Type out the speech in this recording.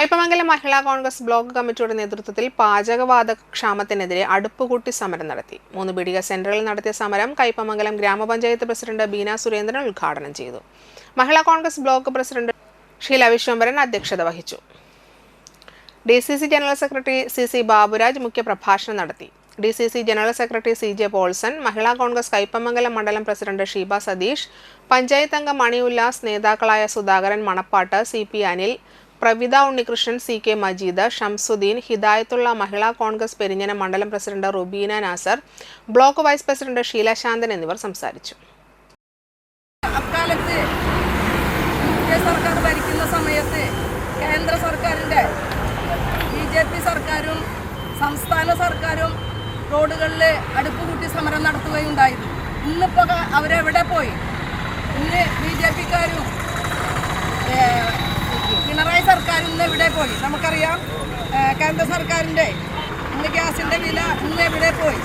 കയ്പമംഗലം മഹിളാ Congress block കമ്മിറ്റിയുടെ നേതൃത്വത്തിൽ പാചകവാതക ക്ഷാമത്തിനെതിരെ അടുപ്പുകൂട്ടി സമരം നടത്തി. 3 പീടിക സെന്ററിൽ നടത്തിയ സമരം കയ്പമംഗലം ഗ്രാമപഞ്ചായത്ത് പ്രസിഡന്റ് ബീന സുരേന്ദ്രൻ ഉദ്ഘാടനം ചെയ്തു. മഹിളാ കോൺഗ്രസ് ബ്ലോക്ക് പ്രസിഡന്റ് ഷീല വിശ്വംഭരൻ അധ്യക്ഷത വഹിച്ചു. DCC general secretary CC Baburaj മുഖ്യപ്രഭാഷണം നടത്തി. DCC general secretary CJ Paulson, Mahila Congress Kaipamangalam മണ്ഡലം പ്രസിഡന്റ് ഷീബ സതീഷ്, പഞ്ചായത്ത് അംഗം മണി ഉല്ലാസ്, നേതാക്കളായ സുധാകരൻ മണപ്പാട്ട്, CP അനിൽ, പ്രവിത ഉണ്ണികൃഷ്ണൻ, CK മജീദ്, ഷംസുദ്ദീൻ, ഹിദായത്തുള്ള, മഹിളാ കോൺഗ്രസ് പെരിഞ്ഞനം മണ്ഡലം president Rubeena Nasar, block vice president Sheela Santhan എന്നിവർ സംസാരിച്ചു. അക്കാലത്ത് സർക്കാർ ഭരിക്കുന്ന സമയത്ത് കേന്ദ്ര സർക്കാരിൻ്റെ BJP സർക്കാരും സംസ്ഥാന സർക്കാരും റോഡുകളിൽ അടുപ്പുകൂട്ടി സമരം നടത്തുകയുണ്ടായിരുന്നു. ഇന്നിപ്പോൾ അവരെവിടെ പോയി? ഇന്ന് BJPക്കാരും പിണറായി സർക്കാർ ഇന്ന് എവിടെ പോയി? നമുക്കറിയാം കേന്ദ്ര സർക്കാരിൻ്റെ ഇന്ന് ഗ്യാസിൻ്റെ വില ഇന്ന് എവിടെ പോയി?